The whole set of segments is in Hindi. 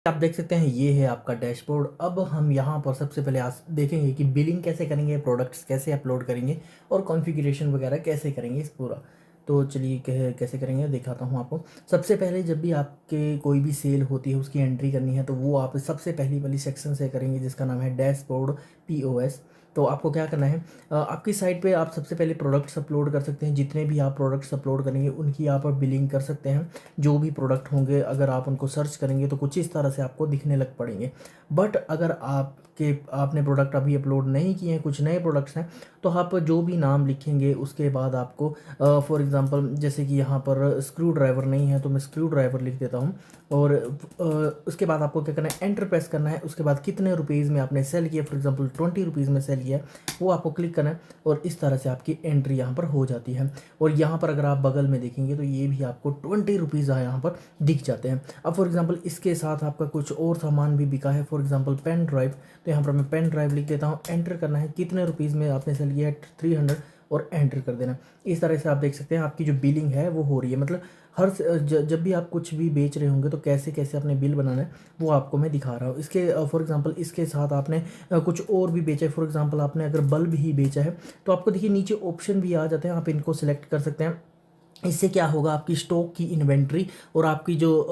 आप देख सकते हैं ये है आपका डैशबोर्ड। अब हम यहाँ पर सबसे पहले आज देखेंगे कि बिलिंग कैसे करेंगे, प्रोडक्ट्स कैसे अपलोड करेंगे और कॉन्फ़िगरेशन वगैरह कैसे करेंगे इस पूरा। तो चलिए कैसे करेंगे दिखाता हूँ आपको। सबसे पहले जब भी आपके कोई भी सेल होती है उसकी एंट्री करनी है तो वो आप सबसे पहली वाली सेक्शन से करेंगे जिसका नाम है डैशबोर्ड POS। तो आपको क्या करना है, आपकी साइट पे आप सबसे पहले प्रोडक्ट्स अपलोड कर सकते हैं। जितने भी आप प्रोडक्ट्स अपलोड करेंगे उनकी आप बिलिंग कर सकते हैं। जो भी प्रोडक्ट होंगे अगर आप उनको सर्च करेंगे तो कुछ इस तरह से आपको दिखने लग पड़ेंगे। बट अगर आपने प्रोडक्ट अभी अपलोड नहीं किए हैं, कुछ नए प्रोडक्ट्स हैं, तो आप जो भी नाम लिखेंगे उसके बाद आपको फॉर एग्ज़ाम्पल जैसे कि यहाँ पर स्क्रू ड्राइवर नहीं है तो मैं स्क्रू ड्राइवर लिख देता हूँ। और उसके बाद आपको क्या करना है, एंटर प्रेस करना है। उसके बाद कितने रुपीज़ में आपने सेल किया, फॉर एग्जांपल 20 रुपीज़ में सेल किया, वो आपको क्लिक करना है और इस तरह से आपकी एंट्री यहाँ पर हो जाती है। और यहाँ पर अगर आप बगल में देखेंगे तो ये भी आपको 20 रुपीज़ यहाँ पर दिख जाते हैं। अब फॉर एग्जांपल इसके साथ आपका कुछ और सामान भी बिका है, फॉर एग्जांपल पेन ड्राइव। तो यहाँ पर मैं पेन ड्राइव लिख देता हूँ, एंटर करना है कितने रुपीज़ में आपने सेल किया है, 300, और एंटर कर देना। इस तरह से आप देख सकते हैं आपकी जो बिलिंग है वो हो रही है। मतलब जब भी आप कुछ भी बेच रहे होंगे तो कैसे कैसे अपने बिल बनाना है वो आपको मैं दिखा रहा हूँ। इसके फॉर एग्जांपल इसके साथ आपने कुछ और भी बेचा है, फॉर एग्जांपल आपने अगर बल्ब ही बेचा है तो आपको देखिए नीचे ऑप्शन भी आ जाते हैं, आप इनको सिलेक्ट कर सकते हैं। इससे क्या होगा, आपकी स्टॉक की इन्वेंट्री और आपकी जो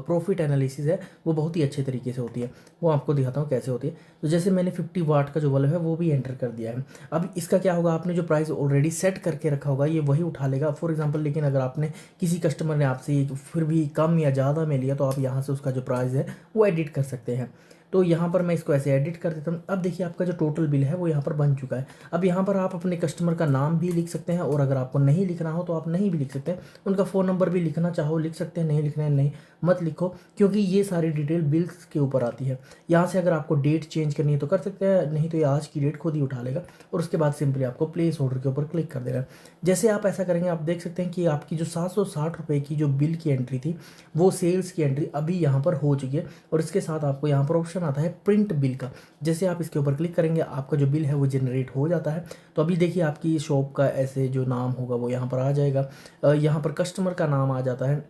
प्रॉफिट एनालिसिस है वो बहुत ही अच्छे तरीके से होती है। वो आपको दिखाता हूँ कैसे होती है। तो जैसे मैंने 50 वाट का जो बल्ब है वो भी एंटर कर दिया है। अब इसका क्या होगा, आपने जो प्राइस ऑलरेडी सेट करके रखा होगा ये वही उठा लेगा फॉर एग्जांपल। लेकिन अगर आपने किसी कस्टमर ने आपसे फिर भी कम या ज़्यादा में लिया तो आप यहाँ से उसका जो प्राइस है वो एडिट कर सकते हैं। तो यहाँ पर मैं इसको ऐसे एडिट कर देता हूँ। अब देखिए आपका जो टोटल बिल है वो यहाँ पर बन चुका है। अब यहाँ पर आप अपने कस्टमर का नाम भी लिख सकते हैं और अगर आपको नहीं लिखना हो तो आप नहीं भी लिख सकते हैं। उनका फ़ोन नंबर भी लिखना चाहो लिख सकते हैं, नहीं लिखना है नहीं मत लिखो, क्योंकि ये सारी डिटेल बिल्स के ऊपर आती है। यहाँ से अगर आपको डेट चेंज करनी है तो कर सकते हैं, नहीं तो ये आज की डेट खुद ही उठा लेगा और उसके बाद सिंपली आपको प्लेस ऑर्डर के ऊपर क्लिक कर देना है। जैसे आप ऐसा करेंगे आप देख सकते हैं कि आपकी जो 760 रुपये की जो बिल की एंट्री थी वो सेल्स की एंट्री अभी यहाँ पर हो चुकी है। और इसके साथ आपको यहाँ पर ऑप्शन आता है प्रिंट बिल का। जैसे आप इसके ऊपर क्लिक करेंगे आपका जो बिल है वो जनरेट हो जाता है। तो अभी देखिए आपकी शॉप का ऐसे जो नाम होगा वो यहाँ पर आ जाएगा, यहाँ पर कस्टमर का नाम आ जाता है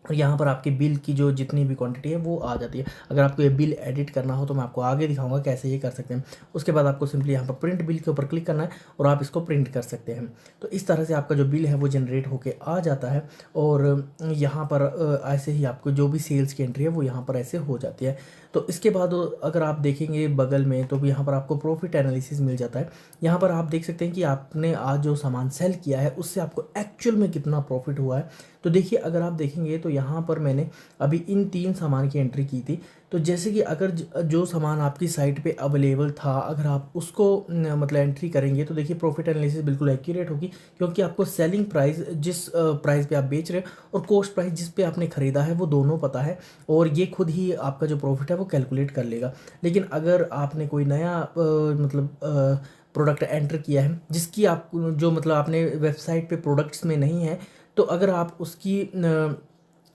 और यहाँ पर आपके बिल की जो जितनी भी क्वांटिटी है वो आ जाती है। अगर आपको ये बिल एडिट करना हो तो मैं आपको आगे दिखाऊंगा कैसे ये कर सकते हैं। उसके बाद आपको सिंपली यहाँ पर प्रिंट बिल के ऊपर क्लिक करना है और आप इसको प्रिंट कर सकते हैं। तो इस तरह से आपका जो बिल है वो जनरेट होके आ जाता है और यहाँ पर ऐसे ही आपको जो भी सेल्स की एंट्री है वो यहाँ पर ऐसे हो जाती है। तो इसके बाद अगर आप देखेंगे बगल में तो यहाँ पर आपको प्रॉफिट एनालिसिस मिल जाता है। यहाँ पर आप देख सकते हैं कि आपने आज जो सामान सेल किया है उससे आपको एक्चुअल में कितना प्रॉफिट हुआ है। तो देखिए अगर आप देखेंगे तो यहाँ पर मैंने अभी इन 3 सामान की एंट्री की थी। तो जैसे कि अगर जो सामान आपकी साइट पे अवेलेबल था अगर आप उसको मतलब एंट्री करेंगे तो देखिए प्रॉफिट एनालिसिस बिल्कुल एक्यूरेट होगी, क्योंकि आपको सेलिंग प्राइस जिस प्राइस पे आप बेच रहे हो और कॉस्ट प्राइस जिस पे आपने ख़रीदा है वो दोनों पता है और ये खुद ही आपका जो प्रॉफिट है वो कैलकुलेट कर लेगा। लेकिन अगर आपने कोई नया मतलब प्रोडक्ट एंटर किया है जिसकी आप जो मतलब आपने वेबसाइट पे प्रोडक्ट्स में नहीं है, तो अगर आप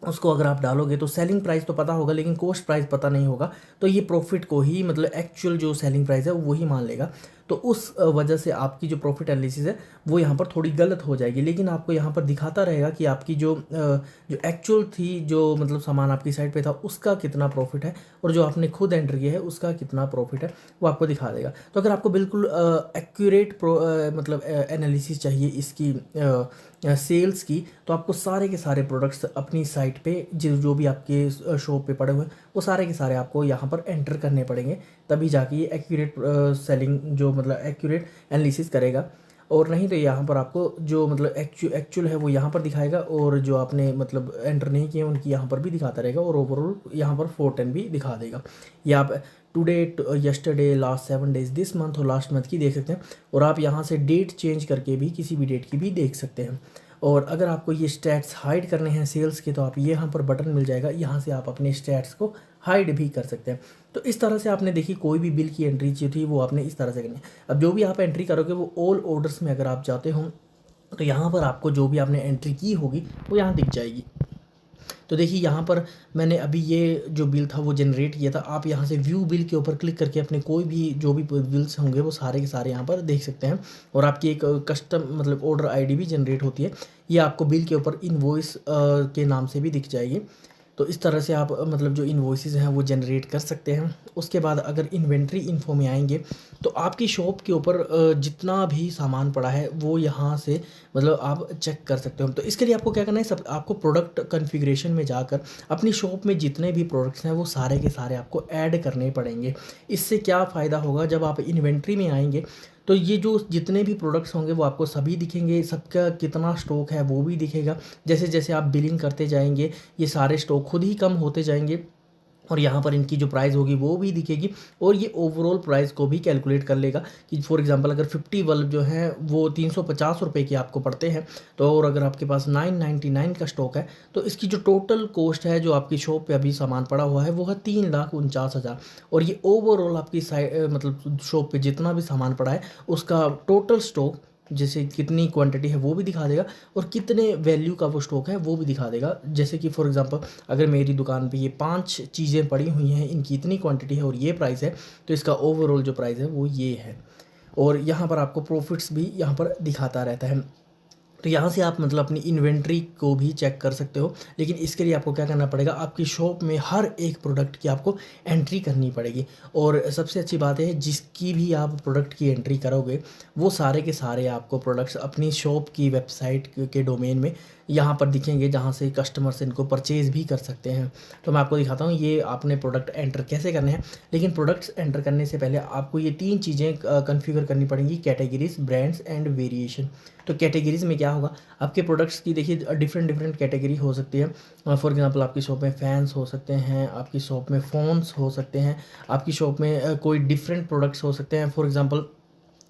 उसको अगर आप डालोगे तो सेलिंग प्राइस तो पता होगा लेकिन कॉस्ट प्राइस पता नहीं होगा, तो ये प्रॉफिट को ही मतलब एक्चुअल जो सेलिंग प्राइस है वो ही मान लेगा। तो उस वजह से आपकी जो प्रॉफिट एनालिसिस है वो यहाँ पर थोड़ी गलत हो जाएगी। लेकिन आपको यहाँ पर दिखाता रहेगा कि आपकी जो एक्चुअल थी जो मतलब सामान आपकी साइट पे था उसका कितना प्रॉफिट है और जो आपने खुद एंटर किया है उसका कितना प्रॉफिट है वो आपको दिखा देगा। तो अगर आपको बिल्कुल एक्यूरेट मतलब एनालिसिस चाहिए इसकी सेल्स की, तो आपको सारे के सारे प्रोडक्ट्स अपनी साइट पे जो भी आपके शॉप पे पड़े हुए हैं वो सारे के सारे आपको यहाँ पर एंटर करने पड़ेंगे, तभी जाके ये एक्यूरेट सेलिंग जो मतलब एक्यूरेट एनालिसिस करेगा। और नहीं तो यहाँ पर आपको जो मतलब एक्चुअल है वो यहाँ पर दिखाएगा और जो आपने मतलब एंटर नहीं किए उनकी यहाँ पर भी दिखाता रहेगा और ओवरऑल यहाँ पर 410 भी दिखा देगा। ये आप today, yesterday, last 7 days, this month और लास्ट मंथ की देख सकते हैं। और आप यहाँ से डेट चेंज करके भी किसी भी डेट की भी देख सकते हैं। और अगर आपको ये स्टैट्स हाइड करने हैं सेल्स के तो आप ये यहाँ पर बटन मिल जाएगा, यहाँ से आप अपने स्टैट्स को हाइड भी कर सकते हैं। तो इस तरह से आपने देखी कोई भी बिल की एंट्री जो थी वो आपने इस तरह से करनी है। अब जो भी आप एंट्री करोगे वो ऑल ऑर्डर्स में अगर आप जाते हो तो यहाँ पर आपको जो भी आपने एंट्री की होगी वो यहाँ दिख जाएगी। तो देखिए यहाँ पर मैंने अभी ये जो बिल था वो जनरेट किया था। आप यहाँ से व्यू बिल के ऊपर क्लिक करके अपने कोई भी जो भी बिल्स होंगे वो सारे के सारे यहाँ पर देख सकते हैं और आपकी एक कस्टम मतलब ऑर्डर आईडी भी जनरेट होती है। ये आपको बिल के ऊपर इनवॉइस के नाम से भी दिख जाएगी। तो इस तरह से आप मतलब जो इन्वॉइसेस हैं वो जनरेट कर सकते हैं। उसके बाद अगर इन्वेंट्री इन्फो में आएंगे तो आपकी शॉप के ऊपर जितना भी सामान पड़ा है वो यहाँ से मतलब आप चेक कर सकते हो। तो इसके लिए आपको क्या करना है, सब आपको प्रोडक्ट कॉन्फ़िगरेशन में जाकर अपनी शॉप में जितने भी प्रोडक्ट्स हैं वो सारे के सारे आपको ऐड करने पड़ेंगे। इससे क्या फ़ायदा होगा, जब आप इन्वेंट्री में आएंगे तो ये जो जितने भी प्रोडक्ट्स होंगे वो आपको सभी दिखेंगे, सबका कितना स्टॉक है वो भी दिखेगा। जैसे जैसे आप बिलिंग करते जाएंगे ये सारे स्टॉक खुद ही कम होते जाएंगे और यहाँ पर इनकी जो प्राइस होगी वो भी दिखेगी और ये ओवरऑल प्राइस को भी कैलकुलेट कर लेगा कि फॉर एग्जांपल अगर 50 बल्ब जो हैं वो 350 रुपये के आपको पड़ते हैं, तो और अगर आपके पास 999 का स्टॉक है तो इसकी जो टोटल कॉस्ट है जो आपकी शॉप पे अभी सामान पड़ा हुआ है वो है 3,49,000। और ये ओवरऑल आपकी मतलब शॉप पे जितना भी सामान पड़ा है उसका टोटल स्टॉक, जैसे कितनी क्वांटिटी है वो भी दिखा देगा और कितने वैल्यू का वो स्टॉक है वो भी दिखा देगा। जैसे कि फॉर एग्जांपल अगर मेरी दुकान पे ये 5 चीज़ें पड़ी हुई हैं, इनकी इतनी क्वांटिटी है और ये प्राइस है, तो इसका ओवरऑल जो प्राइस है वो ये है। और यहाँ पर आपको प्रॉफिट्स भी यहाँ पर दिखाता रहता है। तो यहाँ से आप मतलब अपनी इन्वेंट्री को भी चेक कर सकते हो। लेकिन इसके लिए आपको क्या करना पड़ेगा, आपकी शॉप में हर एक प्रोडक्ट की आपको एंट्री करनी पड़ेगी। और सबसे अच्छी बात है जिसकी भी आप प्रोडक्ट की एंट्री करोगे वो सारे के सारे आपको प्रोडक्ट्स अपनी शॉप की वेबसाइट के डोमेन में यहाँ पर दिखेंगे, जहाँ से कस्टमर्स इनको परचेज़ भी कर सकते हैं। तो मैं आपको दिखाता हूँ ये आपने प्रोडक्ट एंटर कैसे करने हैं। लेकिन प्रोडक्ट्स एंटर करने से पहले आपको ये 3 चीज़ें कॉन्फ़िगर करनी पड़ेंगी, कैटेगरीज, ब्रांड्स एंड वेरिएशन। तो कैटेगरीज़ में क्या होगा, आपके प्रोडक्ट्स की देखिए डिफरेंट डिफरेंट कैटेगरी हो सकती है। फॉर एग्जांपल आपकी शॉप में फ़ैन्स हो सकते हैं, आपकी शॉप में फ़ोन्स हो सकते हैं, आपकी शॉप में कोई डिफरेंट प्रोडक्ट्स हो सकते हैं, फॉर एग्जांपल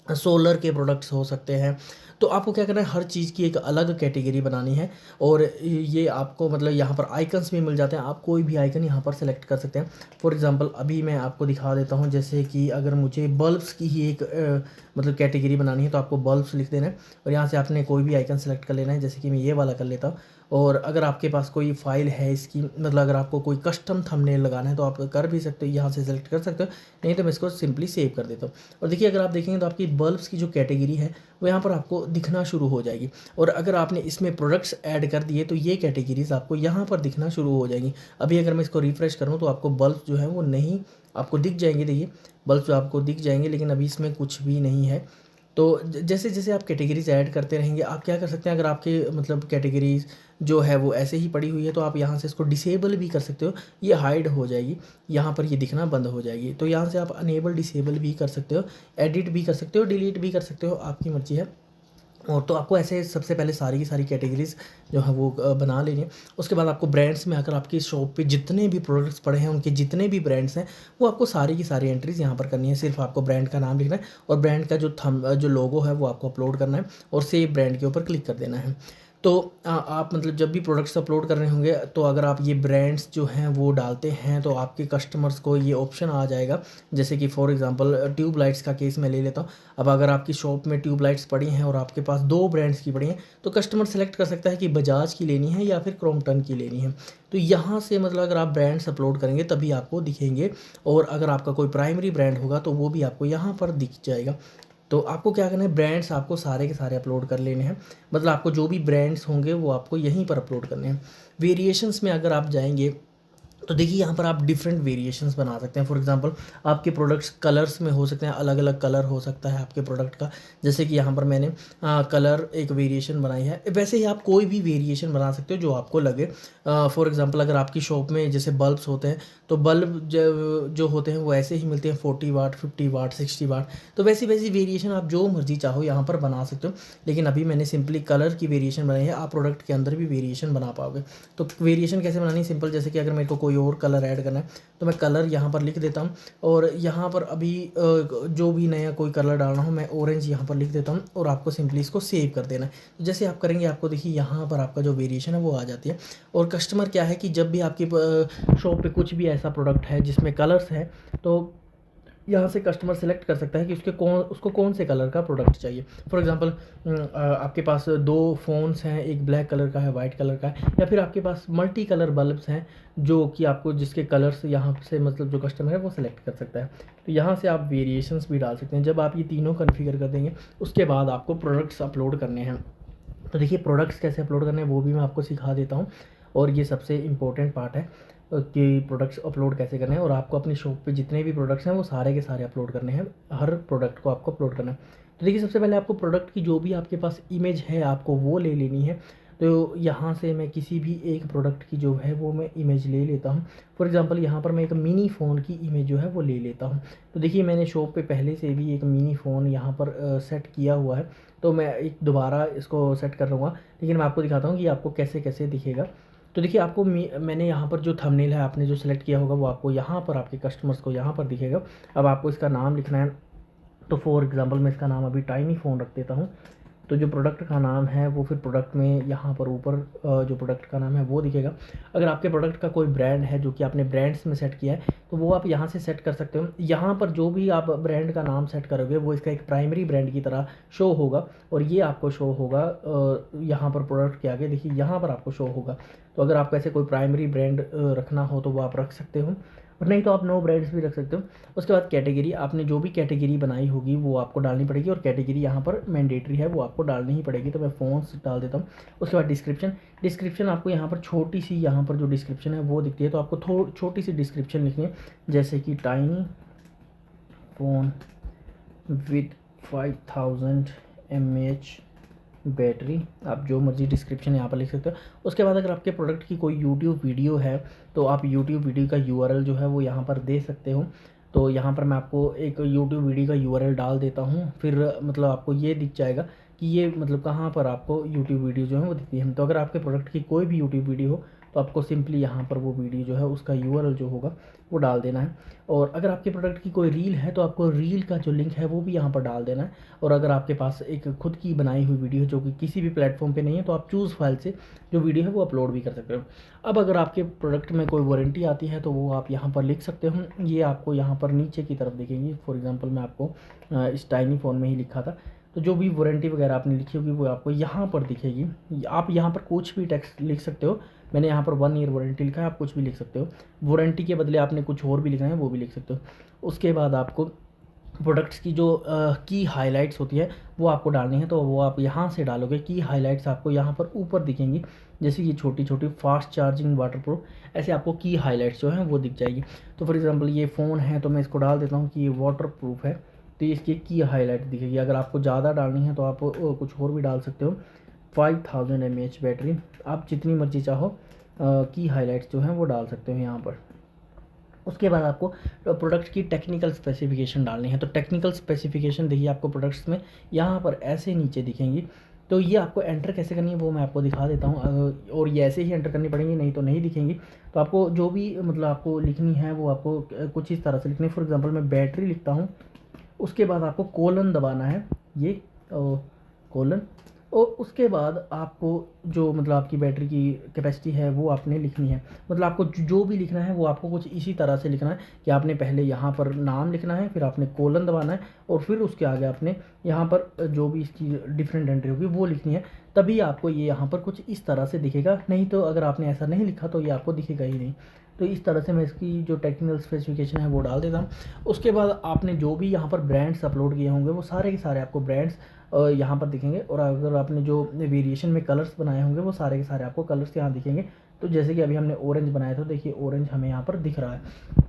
सोलर के प्रोडक्ट्स हो सकते हैं। तो आपको क्या करना है, हर चीज़ की एक अलग कैटेगरी बनानी है। और ये आपको मतलब यहाँ पर आइकन्स भी मिल जाते हैं, आप कोई भी आइकन यहाँ पर सेलेक्ट कर सकते हैं। फॉर एग्जांपल अभी मैं आपको दिखा देता हूँ, जैसे कि अगर मुझे बल्ब्स की ही एक मतलब कैटेगरी बनानी है तो आपको बल्ब्स लिख देना है और यहाँ से आपने कोई भी आइकन सेलेक्ट कर लेना है। जैसे कि मैं ये वाला कर लेता हूँ। और अगर आपके पास कोई फाइल है इसकी, मतलब अगर आपको कोई कस्टम थंबनेल लगाना है तो आप कर भी सकते हो, यहाँ से सेलेक्ट कर सकते हो, नहीं तो मैं इसको सिंपली सेव कर देता हूँ। और देखिए अगर आप देखेंगे तो आपकी बल्ब्स की जो कैटेगरी है वो यहाँ पर आपको दिखना शुरू हो जाएगी। और अगर आपने इसमें प्रोडक्ट्स ऐड कर दिए तो ये कैटेगरीज आपको यहाँ पर दिखना शुरू हो जाएंगी। अभी अगर मैं इसको रिफ्रेश करूँ तो आपको बल्ब जो है वो नहीं आपको दिख जाएंगे। देखिए बल्ब जो आपको दिख जाएंगे, लेकिन अभी इसमें कुछ भी नहीं है। तो जैसे जैसे आप कैटेगरीज ऐड करते रहेंगे, आप क्या कर सकते हैं, अगर आपके मतलब कैटेगरीज जो है वो ऐसे ही पड़ी हुई है तो आप यहाँ से इसको डिसेबल भी कर सकते हो, ये हाइड हो जाएगी, यहाँ पर ये दिखना बंद हो जाएगी। तो यहाँ से आप अनेबल डिसेबल भी कर सकते हो, एडिट भी कर सकते हो, डिलीट भी कर सकते हो, आपकी मर्जी है। और तो आपको ऐसे सबसे पहले सारी की सारी कैटेगरीज जो है वो बना लेनी है। उसके बाद आपको ब्रांड्स में आकर आपकी शॉप पे जितने भी प्रोडक्ट्स पड़े हैं उनके जितने भी ब्रांड्स हैं वो आपको सारी की सारी एंट्रीज यहाँ पर करनी है। सिर्फ आपको ब्रांड का नाम लिखना है और ब्रांड का जो लोगो है वो आपको अपलोड करना है और सेव ब्रांड के ऊपर क्लिक कर देना है। तो आप मतलब जब भी प्रोडक्ट्स अपलोड कर रहे होंगे तो अगर आप ये ब्रांड्स जो हैं वो डालते हैं तो आपके कस्टमर्स को ये ऑप्शन आ जाएगा। जैसे कि फॉर एग्जांपल ट्यूब लाइट्स का केस मैं ले लेता हूँ। अब अगर आपकी शॉप में ट्यूब लाइट्स पड़ी हैं और आपके पास 2 ब्रांड्स की पड़ी हैं तो कस्टमर सेलेक्ट कर सकता है कि बजाज की लेनी है या फिर क्रॉम्पटन की लेनी है। तो यहाँ से मतलब अगर आप ब्रांड्स अपलोड करेंगे तभी आपको दिखेंगे। और अगर आपका कोई प्राइमरी ब्रांड होगा तो वो भी आपको यहाँ पर दिख जाएगा। तो आपको क्या करना है, ब्रांड्स आपको सारे के सारे अपलोड कर लेने हैं। मतलब आपको जो भी ब्रांड्स होंगे वो आपको यहीं पर अपलोड करने हैं। वेरिएशंस में अगर आप जाएंगे तो देखिए यहाँ पर आप डिफरेंट वेरिएशंस बना सकते हैं। फॉर एग्जांपल आपके प्रोडक्ट्स कलर्स में हो सकते हैं, अलग अलग कलर हो सकता है आपके प्रोडक्ट का। जैसे कि यहाँ पर मैंने कलर एक वेरिएशन बनाई है। वैसे ही आप कोई भी वेरिएशन बना सकते हो जो आपको लगे। फॉर एग्जांपल अगर आपकी शॉप में जैसे बल्ब्स होते हैं तो बल्ब जो होते हैं वो ऐसे ही मिलते हैं 40 वाट, 50 वाट, 60 वाट। तो वैसी वैसी वेरिएशन आप जो मर्जी चाहो यहाँ पर बना सकते हो। लेकिन अभी मैंने सिंपली कलर की वेरिएशन बनाई है, आप प्रोडक्ट के अंदर भी वेरिएशन बना पाओगे। तो वेरिएशन कैसे बनानी है, सिंपल, जैसे कि अगर मेरे को कोई और कलर ऐड करना है तो मैं कलर यहाँ पर लिख देता हूँ। और यहाँ पर अभी जो भी नया कोई कलर डालना हो मैं ऑरेंज यहाँ पर लिख देता हूँ और आपको सिंपली इसको सेव कर देना है। तो जैसे आप करेंगे आपको देखिए यहाँ पर आपका जो वेरिएशन है वो आ जाती है। और कस्टमर क्या है कि जब भी आपकी शॉप पे कुछ भी ऐसा प्रोडक्ट है जिसमें कलर्स है तो यहाँ से कस्टमर सेलेक्ट कर सकता है कि उसको कौन से कलर का प्रोडक्ट चाहिए। फॉर एग्जांपल आपके पास 2 फ़ोन्स हैं, एक ब्लैक कलर का है, वाइट कलर का है, या फिर आपके पास मल्टी कलर बल्ब्स हैं जो कि आपको जिसके कलर्स यहाँ से मतलब जो कस्टमर है वो सेलेक्ट कर सकता है। तो यहाँ से आप वेरिएशंस भी डाल सकते हैं। जब आप ये तीनों कॉन्फ़िगर कर देंगे उसके बाद आपको प्रोडक्ट्स अपलोड करने हैं। तो देखिए प्रोडक्ट्स कैसे अपलोड करने हैं वो भी मैं आपको सिखा देता हूँ। और ये सबसे इम्पोर्टेंट पार्ट है कि प्रोडक्ट्स अपलोड कैसे करने हैं। और आपको अपनी शॉप पे जितने भी प्रोडक्ट्स हैं वो सारे के सारे अपलोड करने हैं, हर प्रोडक्ट को आपको अपलोड करना है। तो देखिए सबसे पहले आपको प्रोडक्ट की जो भी आपके पास इमेज है आपको वो ले लेनी है। तो यहाँ से मैं किसी भी एक प्रोडक्ट की जो है वो मैं इमेज ले लेता हूँ। फॉर एग्जांपल यहाँ पर मैं एक मिनी फ़ोन की इमेज जो है वो ले लेता हूँ। तो देखिए मैंने शॉप पे पहले से भी एक मिनी फ़ोन यहाँ पर सेट किया हुआ है, तो मैं एक दोबारा इसको सेट कर लूँगा, लेकिन मैं आपको दिखाता हूँ कि आपको कैसे कैसे दिखेगा। तो देखिए आपको मैंने यहाँ पर जो थंबनेल है आपने जो सेलेक्ट किया होगा वो आपको यहाँ पर आपके कस्टमर्स को यहाँ पर दिखेगा। अब आपको इसका नाम लिखना है, तो फॉर एग्जांपल मैं इसका नाम अभी टाइनी फ़ोन रख देता हूँ। तो जो प्रोडक्ट का नाम है वो फिर प्रोडक्ट में यहाँ पर ऊपर जो प्रोडक्ट का नाम है वो दिखेगा। अगर आपके प्रोडक्ट का कोई ब्रांड है जो कि आपने ब्रांड्स में सेट किया है तो वो आप यहाँ से सेट कर सकते हो। यहाँ पर जो भी आप ब्रांड का नाम सेट करोगे वो इसका एक प्राइमरी ब्रांड की तरह शो होगा, और ये आपको शो होगा यहाँ पर प्रोडक्ट के आगे देखिए यहाँ पर आपको शो होगा। तो अगर आपको ऐसे कोई प्राइमरी ब्रांड रखना हो तो वो आप रख सकते हो, और नहीं तो आप नो ब्रांड्स भी रख सकते हो। उसके बाद कैटेगरी, आपने जो भी कैटेगरी बनाई होगी वो आपको डालनी पड़ेगी, और कैटेगरी यहाँ पर मैंडेटरी है वो आपको डालनी ही पड़ेगी। तो मैं फ़ोन्स डाल देता हूँ। उसके बाद डिस्क्रिप्शन आपको यहाँ पर छोटी सी यहाँ पर जो डिस्क्रिप्शन है वो दिखती है, तो आपको छोटी सी डिस्क्रिप्शन लिखनी है, जैसे कि tiny phone with 5000 mAh battery. आप जो मर्जी डिस्क्रिप्शन यहाँ पर लिख सकते हो। उसके बाद अगर आपके प्रोडक्ट की कोई यूट्यूब वीडियो है तो आप यूट्यूब वीडियो का यूआरएल जो है वो यहाँ पर दे सकते हो। तो यहाँ पर मैं आपको एक यूट्यूब वीडियो का यूआरएल डाल देता हूँ, फिर मतलब आपको ये दिख जाएगा कि ये मतलब कहाँ पर आपको यूट्यूब वीडियो जो है वो दिखती है। तो अगर आपके प्रोडक्ट की कोई भी यूट्यूब वीडियो हो तो आपको सिंपली यहाँ पर वो वीडियो जो है उसका यूआरएल जो होगा वो डाल देना है। और अगर आपके प्रोडक्ट की कोई रील है तो आपको रील का जो लिंक है वो भी यहाँ पर डाल देना है। और अगर आपके पास एक खुद की बनाई हुई वीडियो है जो कि किसी भी प्लेटफॉर्म पे नहीं है तो आप चूज़ फाइल से जो वीडियो है वो अपलोड भी कर सकते हो। अब अगर आपके प्रोडक्ट में कोई वारंटी आती है तो वो आप यहाँ पर लिख सकते हो, ये आपको यहाँ पर नीचे की तरफ दिखेंगी। फॉर एग्जांपल मैं आपको इस टाइनी फ़ोन में ही लिखा था, तो जो भी वारंटी वगैरह आपने लिखी होगी वो आपको यहाँ पर दिखेगी। आप यहाँ पर कुछ भी टेक्स्ट लिख सकते हो। मैंने यहाँ पर 1 ईयर वारंटी लिखा है, आप कुछ भी लिख सकते हो। वारंटी के बदले आपने कुछ और भी लिखना है वो भी लिख सकते हो। उसके बाद आपको प्रोडक्ट्स की जो की हाइलाइट्स होती है वो आपको डालनी है, तो वो आप यहाँ से डालोगे। की हाइलाइट्स आपको यहाँ पर ऊपर दिखेंगी, जैसे कि छोटी छोटी फास्ट चार्जिंग वाटरप्रूफ, ऐसे आपको की हाइलाइट्स जो हैं वो दिख जाएगी। तो फॉर एग्जांपल ये फ़ोन है तो मैं इसको डाल देता हूँ कि ये वाटरप्रूफ है, तो इसकी की हाईलाइट दिखेगी। अगर आपको ज़्यादा डालनी है तो आप कुछ और भी डाल सकते हो। 5000 mAh बैटरी, आप जितनी मर्जी चाहो की हाईलाइट्स जो हैं वो डाल सकते हो यहाँ पर। उसके बाद आपको प्रोडक्ट की टेक्निकल स्पेसिफिकेशन डालनी है। तो टेक्निकल स्पेसिफिकेशन देखिए आपको प्रोडक्ट्स में यहाँ पर ऐसे नीचे दिखेंगी। तो ये आपको एंटर कैसे करनी है वो मैं आपको दिखा देता हूँ, और ये ऐसे ही एंटर करनी पड़ेंगी, नहीं तो नहीं दिखेंगी। तो आपको जो भी मतलब आपको लिखनी है वो आपको कुछ इस तरह से लिखनी है। फॉर एग्जांपल मैं बैटरी लिखता हूँ, उसके बाद आपको कोलन दबाना है, ये कोलन, और उसके बाद आपको जो मतलब आपकी बैटरी की कैपेसिटी है वो आपने लिखनी है। मतलब आपको जो भी लिखना है वो आपको कुछ इसी तरह से लिखना है कि आपने पहले यहाँ पर नाम लिखना है, फिर आपने कोलन दबाना है, और फिर उसके आगे आपने यहाँ पर जो भी इसकी डिफरेंट एंट्री होगी वो लिखनी है। तभी आपको ये यहाँ पर कुछ इस तरह से दिखेगा, नहीं तो अगर आपने ऐसा नहीं लिखा तो ये आपको दिखेगा ही नहीं। तो इस तरह से मैं इसकी जो टेक्निकल स्पेसिफिकेशन है वो डाल देता हूँ। उसके बाद आपने जो भी यहाँ पर ब्रांड्स अपलोड किए होंगे वो सारे के सारे आपको ब्रांड्स यहाँ पर दिखेंगे, और अगर आपने जो वेरिएशन में कलर्स बनाए होंगे वो सारे के सारे आपको कलर्स यहाँ दिखेंगे। तो जैसे कि अभी हमने ऑरेंज बनाया था, देखिए ऑरेंज हमें यहाँ पर दिख रहा है।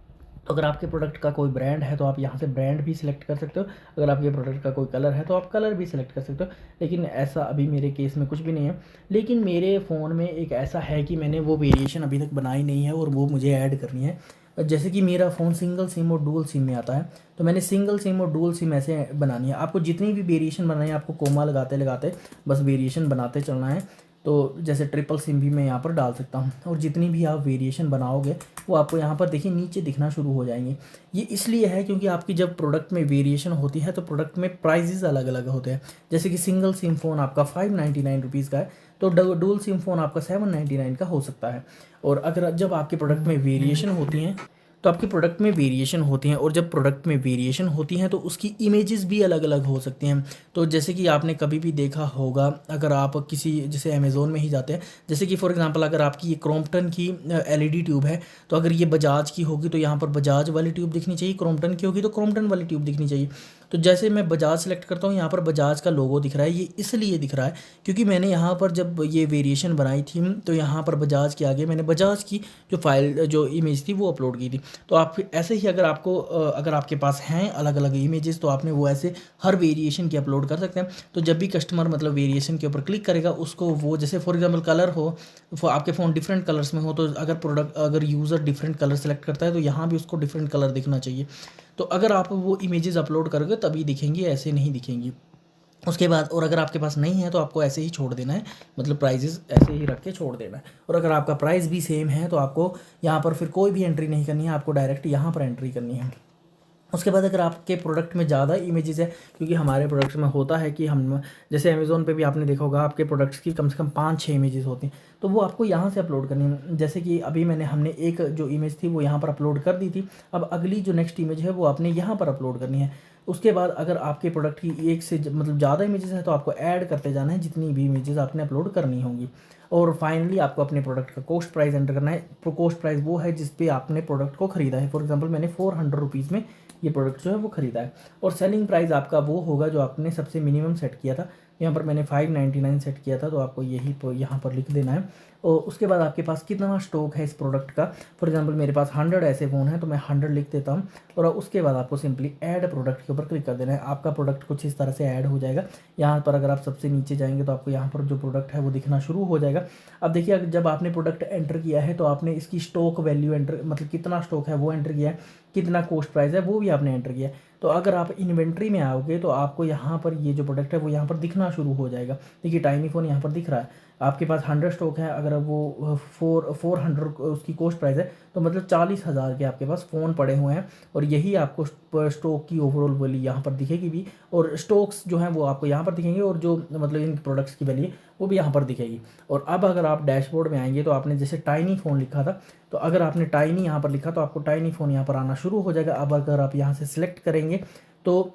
तो अगर आपके प्रोडक्ट का कोई ब्रांड है तो आप यहाँ से ब्रांड भी सिलेक्ट कर सकते हो। अगर आपके प्रोडक्ट का कोई कलर है तो आप कलर भी सिलेक्ट कर सकते हो, लेकिन ऐसा अभी मेरे केस में कुछ भी नहीं है। लेकिन मेरे फ़ोन में एक ऐसा है कि मैंने वो वेरिएशन अभी तक बनाई नहीं है और वो मुझे ऐड करनी है। जैसे कि मेरा फ़ोन सिंगल सिम और डुअल सिम में आता है, तो मैंने सिंगल सिम और डुअल सिम ऐसे बनानी है। आपको जितनी भी वेरिएशन बनानी है आपको कोमा लगाते लगाते बस वेरिएशन बनाते चलना है। तो जैसे ट्रिपल सिम भी मैं यहाँ पर डाल सकता हूँ, और जितनी भी आप वेरिएशन बनाओगे वो आपको यहाँ पर देखिए नीचे दिखना शुरू हो जाएंगे। ये इसलिए है क्योंकि आपकी जब प्रोडक्ट में वेरिएशन होती है तो प्रोडक्ट में प्राइजेज़ अलग अलग होते हैं। जैसे कि सिंगल सिम फ़ोन आपका 599 रुपीज़ का है, तो डुअल सिम फ़ोन आपका 799 का हो सकता है। और अगर जब आपके प्रोडक्ट में वेरिएशन होती हैं तो आपके प्रोडक्ट में वेरिएशन होती हैं, और जब प्रोडक्ट में वेरिएशन होती हैं तो उसकी इमेजेस भी अलग अलग हो सकती हैं। तो जैसे कि आपने कभी भी देखा होगा, अगर आप किसी जैसे अमेज़ोन में ही जाते हैं, जैसे कि फॉर एग्जांपल अगर आपकी ये क्रॉम्पटन की एलईडी ट्यूब है, तो अगर ये बजाज की होगी तो यहाँ पर बजाज वाली ट्यूब दिखनी चाहिए, क्रॉम्पटन की होगी तो क्रॉम्पटन वाली ट्यूब दिखनी चाहिए। तो जैसे मैं बजाज सेलेक्ट करता हूँ, यहाँ पर बजाज का लोगो दिख रहा है। ये इसलिए दिख रहा है क्योंकि मैंने यहाँ पर जब ये वेरिएशन बनाई थी तो यहाँ पर बजाज के आगे मैंने बजाज की जो फाइल जो इमेज थी वो अपलोड की थी। तो आप ऐसे ही अगर आपको अगर आपके पास हैं अलग अलग इमेजेस तो आपने वो ऐसे हर वेरिएशन की अपलोड कर सकते हैं। तो जब भी कस्टमर मतलब वेरिएशन के ऊपर क्लिक करेगा उसको वो, जैसे फॉर एग्जांपल कलर हो, आपके फ़ोन डिफरेंट कलर्स में हो, तो अगर यूज़र डिफरेंट कलर सेलेक्ट करता है तो यहाँ भी उसको डिफरेंट कलर दिखना चाहिए। तो अगर आप वो इमेजेस अपलोड करोगे तभी दिखेंगी, ऐसे नहीं दिखेंगी। उसके बाद और अगर आपके पास नहीं है तो आपको ऐसे ही छोड़ देना है, मतलब प्राइजेस ऐसे ही रख के छोड़ देना है। और अगर आपका प्राइस भी सेम है तो आपको यहाँ पर फिर कोई भी एंट्री नहीं करनी है, आपको डायरेक्ट यहाँ पर एंट्री करनी है। उसके बाद अगर आपके प्रोडक्ट में ज़्यादा इमेजेस है, क्योंकि हमारे प्रोडक्ट्स में होता है कि हम जैसे अमेज़ोन पे भी आपने देखा होगा आपके प्रोडक्ट्स की कम से कम 5-6 इमेजेस होती हैं, तो वो आपको यहाँ से अपलोड करनी है। जैसे कि अभी हमने एक जो इमेज थी वो यहाँ पर अपलोड कर दी थी, अब अगली जो नेक्स्ट इमेज है वो आपने यहाँ पर अपलोड करनी है। उसके बाद अगर आपके प्रोडक्ट की एक से मतलब ज़्यादा इमेजेस हैं तो आपको ऐड करते जाना है जितनी भी इमेजेस आपने अपलोड करनी होंगी। और फाइनली आपको अपने प्रोडक्ट का कॉस्ट प्राइस एंटर करना है। कॉस्ट प्राइस वो है जिस पे आपने प्रोडक्ट को ख़रीदा है। फॉर एग्जांपल मैंने 400 रुपीज़ में ये प्रोडक्ट जो है वो ख़रीदा है। और सेलिंग प्राइस आपका वो होगा जो आपने सबसे मिनिमम सेट किया था। यहाँ पर मैंने 599 सेट किया था, तो आपको यही यहाँ पर लिख देना है। और उसके बाद आपके पास कितना स्टॉक है इस प्रोडक्ट का। फॉर एग्जांपल मेरे पास 100 ऐसे फ़ोन हैं तो मैं 100 लिख देता हूँ। और उसके बाद आपको सिंपली ऐड प्रोडक्ट के ऊपर क्लिक कर देना है। आपका प्रोडक्ट कुछ इस तरह से ऐड हो जाएगा। यहाँ पर अगर आप सबसे नीचे जाएंगे तो आपको यहाँ पर जो प्रोडक्ट है वो दिखना शुरू हो जाएगा। अब देखिए जब आपने प्रोडक्ट एंटर किया है तो आपने इसकी स्टॉक वैल्यू एंटर, मतलब कितना स्टॉक है वो एंटर किया है, कितना कॉस्ट प्राइस है वो भी आपने एंटर किया है। तो अगर आप इन्वेंट्री में आओगे तो आपको यहाँ पर ये जो प्रोडक्ट है वो यहाँ पर दिखना शुरू हो जाएगा। देखिए टाइनी फ़ोन यहाँ पर दिख रहा है। आपके पास 100 स्टॉक है, अगर वो 400 उसकी कॉस्ट प्राइस है तो मतलब 40,000 के आपके पास फ़ोन पड़े हुए हैं। और यही आपको स्टॉक की ओवरऑल वैल्यू यहाँ पर दिखेगी भी, और स्टॉक्स जो हैं वो आपको यहाँ पर दिखेंगे, और जो मतलब इन प्रोडक्ट्स की वैल्यू वो भी यहाँ पर दिखेगी। और अब अगर आप डैशबोर्ड में आएंगे तो आपने जैसे टाइनी फ़ोन लिखा था, तो अगर आपने टाइनी यहाँ पर लिखा तो आपको टाइनी फ़ोन यहाँ पर आना शुरू हो जाएगा। अब अगर आप यहाँ से सिलेक्ट करेंगे तो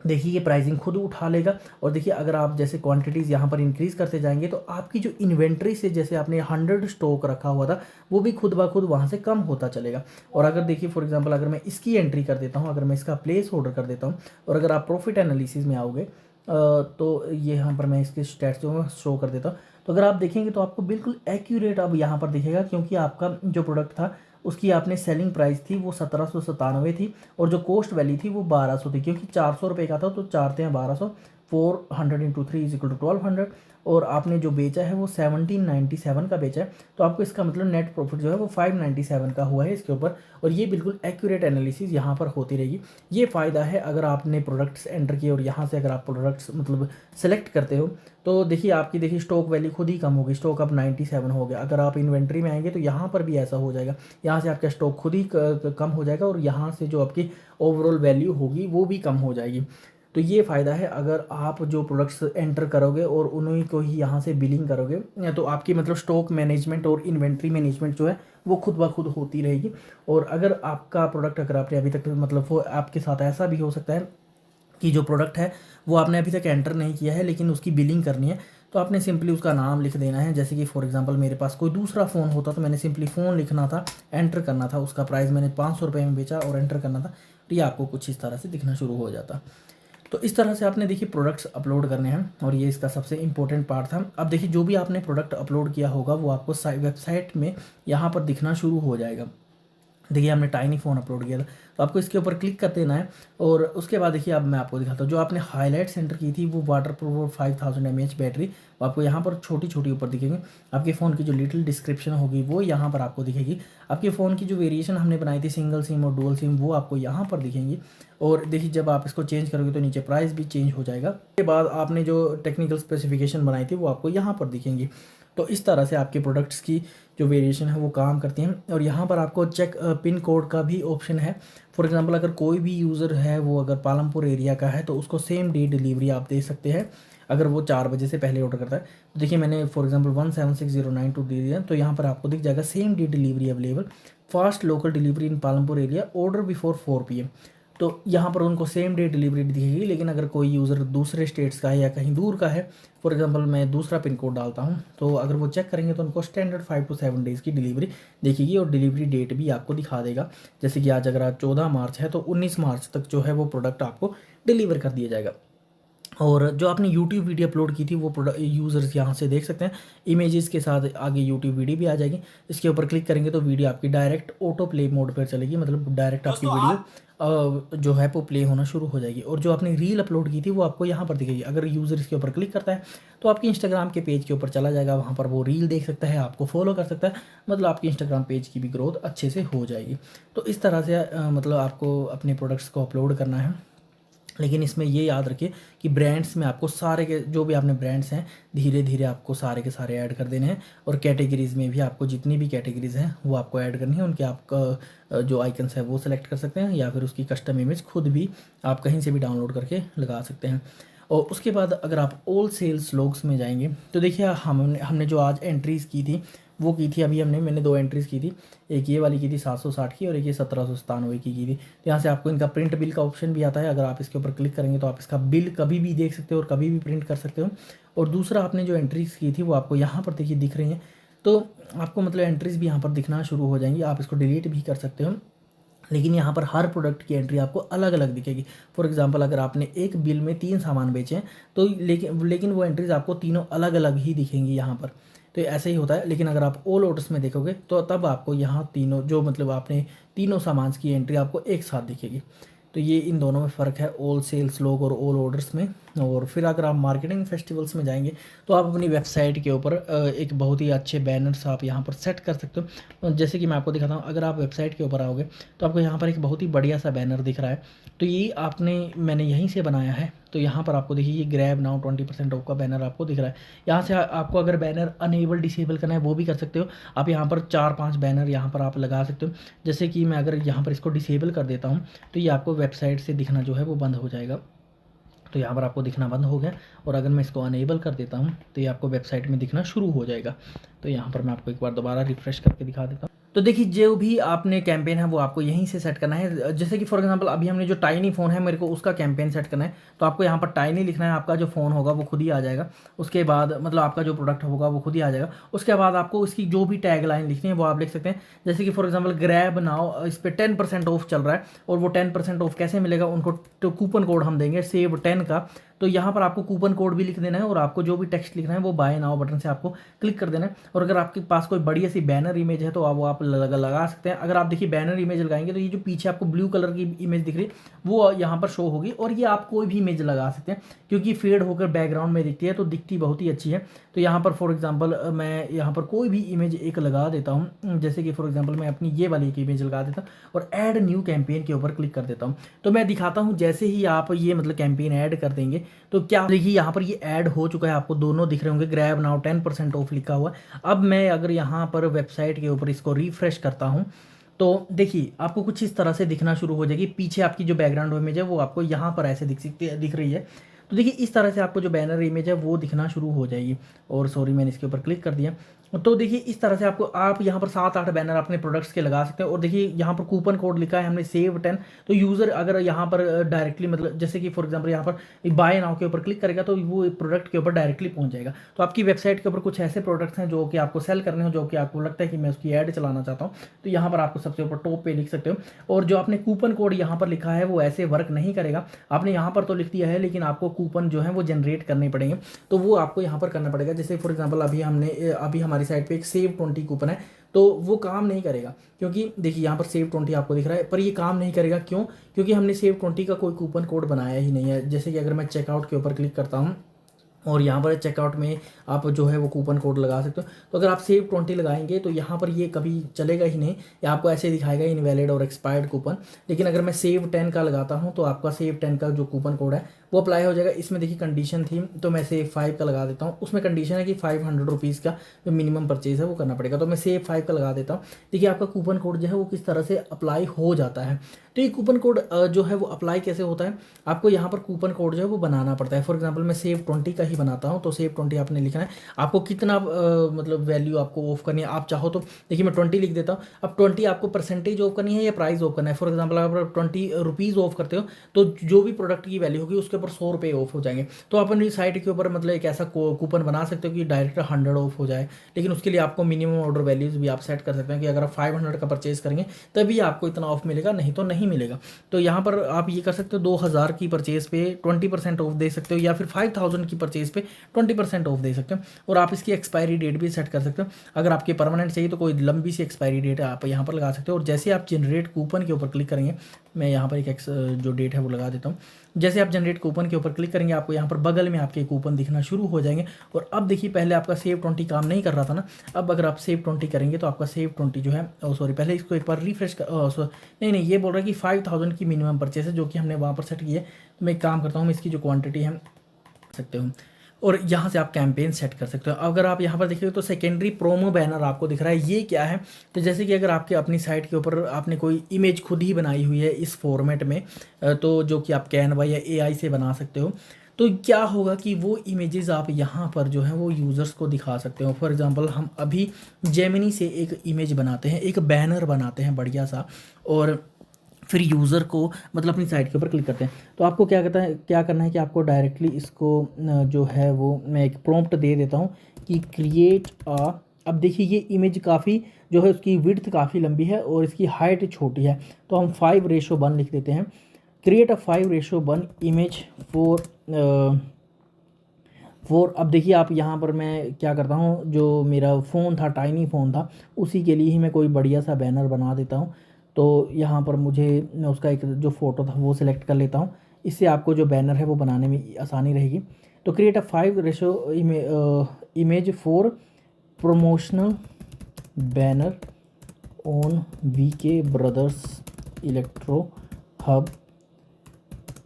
देखिए ये प्राइसिंग खुद उठा लेगा। और देखिए अगर आप जैसे क्वांटिटीज़ यहाँ पर इंक्रीज़ करते जाएंगे तो आपकी जो इन्वेंट्री से जैसे आपने 100 स्टॉक रखा हुआ था वो भी खुद ब खुद वहाँ से कम होता चलेगा। और अगर देखिए फॉर एग्जांपल अगर मैं इसकी एंट्री कर देता हूँ, अगर मैं इसका प्लेस होल्डर कर देता हूँ, और अगर आप प्रॉफिट एनालिसिस में आओगे तो ये यहाँ पर मैं इसके स्टैट्स जो शो कर देता हूँ, तो अगर आप देखेंगे तो आपको बिल्कुल एक्यूरेट अब यहाँ पर दिखेगा, क्योंकि आपका जो प्रोडक्ट था उसकी आपने सेलिंग प्राइस थी वो 1797 थी, और जो कॉस्ट वैल्यू थी वो 1200 थी। क्योंकि 400 रुपये का था तो 4×1200, 400 × 3 = 1200, और आपने जो बेचा है वो 1797 का बेचा है। तो आपको इसका मतलब नेट प्रॉफिट जो है वो 597 का हुआ है इसके ऊपर। और ये बिल्कुल एक्यूरेट एनालिसिस यहाँ पर होती रहेगी। ये फ़ायदा है अगर आपने प्रोडक्ट्स एंटर किए और यहाँ से अगर आप प्रोडक्ट्स मतलब सेलेक्ट करते हो तो देखिए आपकी देखिए स्टॉक वैल्यू खुद ही कम होगी। स्टॉक अब 97 हो गया। अगर आप इन्वेंट्री में आएंगे तो यहाँ पर भी ऐसा हो जाएगा, यहाँ से आपका स्टॉक खुद ही कम हो जाएगा, और यहाँ से जो आपकी ओवरऑल वैल्यू होगी वो भी कम हो जाएगी। तो ये फ़ायदा है अगर आप जो प्रोडक्ट्स एंटर करोगे और उन्हीं को ही यहाँ से बिलिंग करोगे, तो आपकी मतलब स्टॉक मैनेजमेंट और इन्वेंट्री मैनेजमेंट जो है वो खुद ब खुद होती रहेगी। और अगर आपका प्रोडक्ट अगर आपने अभी तक मतलब वो आपके साथ ऐसा भी हो सकता है कि जो प्रोडक्ट है वो आपने अभी तक एंटर नहीं किया है लेकिन उसकी बिलिंग करनी है, तो आपने सिंपली उसका नाम लिख देना है। जैसे कि फॉर एग्जांपल मेरे पास कोई दूसरा फ़ोन होता तो मैंने सिंपली फ़ोन लिखना था, एंटर करना था, उसका प्राइस मैंने 500 रुपये में बेचा और एंटर करना था, तो ये आपको कुछ इस तरह से दिखना शुरू हो जाता। तो इस तरह से आपने देखिए प्रोडक्ट्स अपलोड करने हैं, और ये इसका सबसे इंपॉर्टेंट पार्ट था। अब देखिए जो भी आपने प्रोडक्ट अपलोड किया होगा वो आपको वेबसाइट में यहाँ पर दिखना शुरू हो जाएगा। देखिए हमने टाइनी फ़ोन अपलोड किया था तो आपको इसके ऊपर क्लिक कर देना है। और उसके बाद देखिए अब मैं आपको दिखाता हूँ जो आपने हाईलाइट सेंटर की थी वो वाटर प्रूफ 5000 mAh बैटरी, वो आपको यहाँ पर छोटी छोटी ऊपर दिखेंगे। आपके फ़ोन की जो लिटिल डिस्क्रिप्शन होगी वो यहाँ पर आपको दिखेगी। आपके फ़ोन की जो वेरिएशन हमने बनाई थी सिंगल सिम और डुअल सिम वो आपको यहाँ पर दिखेंगी। और देखिए जब आप इसको चेंज करोगे तो नीचे प्राइस भी चेंज हो जाएगा। उसके बाद आपने जो टेक्निकल स्पेसिफिकेशन बनाई थी वो आपको यहाँ पर दिखेंगी। तो इस तरह से आपके प्रोडक्ट्स की जो वेरिएशन है वो काम करती हैं। और यहाँ पर आपको चेक पिन कोड का भी ऑप्शन है। फॉर एग्जांपल अगर कोई भी यूज़र है वो अगर पालमपुर एरिया का है तो उसको सेम डे डिलीवरी आप दे सकते हैं अगर वो 4 बजे से पहले ऑर्डर करता है। तो देखिए मैंने फॉर एग्जांपल 176092 दे दिया, तो यहाँ पर आपको दिख जाएगा same day delivery available, fast local delivery in Palampur area, order before 4 PM। तो यहाँ पर उनको सेम डे डिलीवरी दिखेगी। लेकिन अगर कोई यूज़र दूसरे स्टेट्स का है या कहीं दूर का है, फॉर एग्जांपल मैं दूसरा पिन कोड डालता हूँ, तो अगर वो चेक करेंगे तो उनको स्टैंडर्ड 5 to 7 डेज़ की डिलीवरी दिखेगी और डिलीवरी डेट भी आपको दिखा देगा। जैसे कि आज अगर आज 14 मार्च है तो 19 मार्च तक जो है वो प्रोडक्ट आपको डिलीवर कर दिया जाएगा। और जो आपने यूट्यूब वीडियो अपलोड की थी वो प्रोडक्ट यूज़र्स यहाँ से देख सकते हैं, इमेजेस के साथ आगे यूट्यूब वीडियो भी आ जाएगी। इसके ऊपर क्लिक करेंगे तो वीडियो आपकी डायरेक्ट ऑटो प्ले मोड पर चलेगी, मतलब डायरेक्ट आपकी वीडियो जो है वो प्ले होना शुरू हो जाएगी। और जो आपने रील अपलोड की थी वो आपको यहाँ पर दिखेगी। अगर यूज़र इसके ऊपर क्लिक करता है तो आपकी इंस्टाग्राम के पेज के ऊपर चला जाएगा, वहाँ पर वो रील देख सकता है, आपको फॉलो कर सकता है, मतलब आपकी इंस्टाग्राम पेज की भी ग्रोथ अच्छे से हो जाएगी। तो इस तरह से मतलब आपको अपने प्रोडक्ट्स को अपलोड करना है। लेकिन इसमें ये याद रखिए कि ब्रांड्स में आपको सारे के जो भी आपने ब्रांड्स हैं धीरे धीरे आपको सारे के सारे ऐड कर देने हैं। और कैटेगरीज़ में भी आपको जितनी भी कैटेगरीज़ हैं वो आपको ऐड करनी है। उनके आपका जो आइकन्स है वो सेलेक्ट कर सकते हैं, या फिर उसकी कस्टम इमेज खुद भी आप कहीं से भी डाउनलोड करके लगा सकते हैं। और उसके बाद अगर आप ऑल सेल्स लॉग्स में जाएंगे तो देखिए हमने जो आज एंट्रीज़ की थी वो की थी, अभी मैंने 2 एंट्रीज़ की थी, एक ये वाली की थी 760 की और एक ये 1797 की थी। तो यहाँ से आपको इनका प्रिंट बिल का ऑप्शन भी आता है। अगर आप इसके ऊपर क्लिक करेंगे तो आप इसका बिल कभी भी देख सकते हो और कभी भी प्रिंट कर सकते हो। और दूसरा आपने जो एंट्रीज़ की थी वो आपको यहाँ पर देखिए दिख रही हैं, तो आपको मतलब एंट्रीज़ भी यहाँ पर दिखना शुरू हो जाएंगी। आप इसको डिलीट भी कर सकते हो, लेकिन यहाँ पर हर प्रोडक्ट की एंट्री आपको अलग अलग दिखेगी। फॉर एग्जांपल अगर आपने एक बिल में 3 सामान बेचे हैं तो लेकिन वो एंट्रीज आपको तीनों अलग अलग ही दिखेंगी यहाँ पर। तो ऐसे ही होता है। लेकिन अगर आप ऑल ऑर्डर्स में देखोगे तो तब आपको यहाँ तीनों जो मतलब आपने तीनों सामान की एंट्री आपको एक साथ दिखेगी। तो ये इन दोनों में फ़र्क है, ऑल सेल्स लॉग और ऑल ऑर्डर्स में। और फिर अगर आप मार्केटिंग फेस्टिवल्स में जाएंगे तो आप अपनी वेबसाइट के ऊपर एक बहुत ही अच्छे बैनर्स आप यहाँ पर सेट कर सकते हो। जैसे कि मैं आपको दिखाता हूँ, अगर आप वेबसाइट के ऊपर आओगे तो आपको यहाँ पर एक बहुत ही बढ़िया सा बैनर दिख रहा है। तो ये मैंने यहीं से बनाया है। तो यहाँ पर आपको देखिए ये ग्रैब नाउ 20% ऑफ का बैनर आपको दिख रहा है। यहाँ से आपको अगर बैनर अनेबल डिसेबल करना है वो भी कर सकते हो। आप यहाँ पर 4-5 बैनर यहाँ पर आप लगा सकते हो। जैसे कि मैं अगर यहाँ पर इसको डिसेबल कर देता हूँ तो ये आपको वेबसाइट से दिखना जो है वो बंद हो जाएगा। तो यहाँ पर आपको दिखना बंद हो गया। और अगर मैं इसको अनेबल कर देता हूँ तो ये आपको वेबसाइट में दिखना शुरू हो जाएगा। तो यहाँ पर मैं आपको एक बार दोबारा रिफ्रेश करके दिखा देता हूँ। तो देखिए जो भी आपने कैंपेन है वो आपको यहीं से सेट करना है। जैसे कि फॉर एग्जांपल अभी हमने जो टाइनी फ़ोन है मेरे को उसका कैंपेन सेट करना है, तो आपको यहाँ पर टाइनी लिखना है, आपका जो फ़ोन होगा वो खुद ही आ जाएगा। उसके बाद मतलब आपका जो प्रोडक्ट होगा वो खुद ही आ जाएगा। उसके बाद आपको इसकी जो भी टैग लाइन लिखनी है वो आप लिख सकते हैं। जैसे कि फॉर एग्जाम्पल ग्रैब नाउ, इस पर 10% ऑफ चल रहा है और वो 10% ऑफ कैसे मिलेगा, उनको तो कूपन कोड हम देंगे सेव 10 का। तो यहाँ पर आपको कूपन कोड भी लिख देना है और आपको जो भी टेक्स्ट लिखना है वो बाय नाउ बटन से आपको क्लिक कर देना है। और अगर आपके पास कोई बढ़िया सी बैनर इमेज है तो वो आप लगा सकते हैं। अगर आप देखिए बैनर इमेज लगाएंगे तो ये जो पीछे आपको ब्लू कलर की इमेज दिख रही है वो यहाँ पर शो होगी। और ये आप कोई भी इमेज लगा सकते हैं क्योंकि फेड होकर बैकग्राउंड में दिखती है तो दिखती बहुत ही अच्छी है। तो यहाँ पर फॉर एग्जाम्पल मैं यहाँ पर कोई भी इमेज एक लगा देता हूँ। जैसे कि फॉर एग्जाम्पल मैं अपनी ये वाली एक इमेज लगा देता हूँ और ऐड न्यू कैंपेन के ऊपर क्लिक कर देता हूँ। तो मैं दिखाता हूँ जैसे ही आप ये मतलब कैंपेन ऐड कर देंगे तो क्या देखिए यहाँ पर ये ऐड हो चुका है, आपको दोनों दिख रहे होंगे, ग्रैब नाउ 10% ऑफ लिखा हुआ है। अब मैं अगर यहाँ पर वेबसाइट के ऊपर इसको रिफ्रेश करता हूँ तो देखिए आपको कुछ इस तरह से दिखना शुरू हो जाएगी। पीछे आपकी जो बैकग्राउंड इमेज है वो आपको यहाँ पर ऐसे दिख रही है। तो देखिए इस तरह से आपको जो बैनर इमेज है वो दिखना शुरू हो जाएगी। और सॉरी मैंने इसके ऊपर क्लिक कर दिया। तो देखिए इस तरह से आप यहाँ पर 7-8 बैनर अपने प्रोडक्ट्स के लगा सकते हैं। और देखिए यहाँ पर कूपन कोड लिखा है हमने सेव 10। तो यूज़र अगर यहाँ पर डायरेक्टली मतलब जैसे कि फॉर एग्जांपल यहाँ पर बाय नाउ के ऊपर क्लिक करेगा तो वो प्रोडक्ट के ऊपर डायरेक्टली पहुँच जाएगा। तो आपकी वेबसाइट के ऊपर कुछ ऐसे प्रोडक्ट्स हैं जो कि आपको सेल करने हो, जो कि आपको लगता है कि मैं उसकी ऐड चलाना चाहता हूँ, तो यहाँ पर आपको सबसे ऊपर टॉप पे लिख सकते हो। और जो आपने कूपन कोड यहाँ पर लिखा है वो ऐसे वर्क नहीं करेगा। आपने यहाँ पर तो लिख दिया है लेकिन आपको कूपन जो है वो जनरेट करने पड़ेंगे, तो वो आपको यहाँ पर करना पड़ेगा। जैसे फॉर एग्जाम्पल अभी हमारी साइट पर एक सेव 20 कूपन है तो वो काम नहीं करेगा क्योंकि देखिए यहाँ पर सेव 20 आपको दिख रहा है पर ये काम नहीं करेगा। क्यों? क्योंकि हमने सेव 20 का कोई कूपन कोड बनाया ही नहीं है। जैसे कि अगर मैं चेकआउट के ऊपर क्लिक करता हूँ और यहाँ पर चेकआउट में आप जो है वो कूपन कोड लगा सकते हो, तो अगर आप सेव 20 लगाएंगे तो यहाँ पर ये कभी चलेगा ही नहीं, या आपको ऐसे दिखाएगा इनवैलिड और एक्सपायर्ड कूपन। लेकिन अगर मैं सेव 10 का लगाता हूँ तो आपका सेव 10 का जो कूपन कोड है वो अप्लाई हो जाएगा। इसमें देखिए कंडीशन थी, तो मैं सेव 5 का लगा देता हूँ। उसमें कंडीशन है कि 500 रुपीज़ का जो मिनिमम परचेज है वो करना पड़ेगा, तो मैं सेव 5 का लगा देता हूँ। देखिए आपका कूपन कोड जो है वो किस तरह से अप्लाई हो जाता है। तो ये कूपन कोड जो है वो अप्लाई कैसे होता है, आपको यहाँ पर कूपन कोड जो है वो बनाना पड़ता है। फॉर एग्जांपल मैं सेव 20 का ही बनाता हूँ, तो सेव 20 आपने लिखना है। आपको कितना मतलब वैल्यू आपको ऑफ करनी है, आप चाहो तो देखिए मैं 20 लिख देता हूँ। अब 20 आपको परसेंटेज ऑफ करनी है या प्राइस ऑफ करना है। फॉर एग्जाम्पल अगर आप 20 रुपीज़ ऑफ करते हो तो जो भी प्रोडक्ट की वैल्यू होगी उसके ऊपर 100 रुपये ऑफ हो जाएंगे। तो आप अपनी साइट के ऊपर मतलब एक ऐसा कूपन बना सकते हो कि डायरेक्ट 100 ऑफ हो जाए। लेकिन उसके लिए आपको मिनिमम ऑर्डर वैल्यूज भी आप सेट कर सकते हैं कि अगर आप 500 का परचेज करेंगे तभी आपको इतना ऑफ मिलेगा, नहीं तो नहीं मिलेगा। तो यहाँ पर आप ये कर सकते हो 2000 की परचेज पे 20% ऑफ दे सकते हो, या फिर 5000 की परचेज पे 20% ऑफ दे सकते हो। और आप इसकी एक्सपायरी डेट भी सेट कर सकते हो। अगर आपके परमानेंट चाहिए तो कोई लंबी सी एक्सपायरी डेट है आप यहाँ पर लगा सकते हो। और जैसे आप जनरेट कूपन के ऊपर क्लिक करेंगे, मैं यहाँ पर एक जो डेट है वो लगा देता हूँ। जैसे आप जनरेट कूपन के ऊपर क्लिक करेंगे आपको यहाँ पर बगल में आपके कूपन दिखना शुरू हो जाएंगे। और अब देखिए पहले आपका सेव 20 काम नहीं कर रहा था ना, अब अगर आप सेव 20 करेंगे तो आपका सेव 20 जो है सॉरी पहले इसको एक बार रिफ्रेश कर नहीं ये बोल रहा है कि 5000 की मिनिमम परचेस है जो कि हमने वहाँ पर सेट की है। मैं एक काम करता हूँ, इसकी जो क्वांटिटी है सकते हो और यहाँ से आप कैंपेन सेट कर सकते हो। अगर आप यहाँ पर देखिए तो सेकेंडरी प्रोमो बैनर आपको दिख रहा है, ये क्या है। तो जैसे कि अगर आपके अपनी साइट के ऊपर आपने कोई इमेज खुद ही बनाई हुई है इस फॉर्मेट में, तो जो कि आप कैनवा या एआई से बना सकते हो, तो क्या होगा कि वो इमेजेस आप यहाँ पर जो है वो यूज़र्स को दिखा सकते हो। फॉर एग्जांपल हम अभी जेमिनी से एक इमेज बनाते हैं, एक बैनर बनाते हैं बढ़िया सा, और फिर यूज़र को मतलब अपनी साइट के ऊपर क्लिक करते हैं। तो आपको क्या करना है कि आपको डायरेक्टली इसको जो है वो मैं एक प्रॉम्प्ट दे देता हूँ कि क्रिएट अब देखिए ये इमेज काफ़ी जो है उसकी विड्थ काफ़ी लंबी है और इसकी हाइट छोटी है, तो हम 5:1 लिख देते हैं। क्रिएट अ 5:1 इमेज फॉर अब देखिए आप यहाँ पर मैं क्या करता हूँ, जो मेरा फ़ोन था टाइनी फ़ोन था उसी के लिए ही मैं कोई बढ़िया सा बैनर बना देता हूँ। तो यहाँ पर मैं उसका एक जो फ़ोटो था वो सिलेक्ट कर लेता हूँ, इससे आपको जो बैनर है वो बनाने में आसानी रहेगी। तो create a 5:1 image for promotional banner on VK brothers electro hub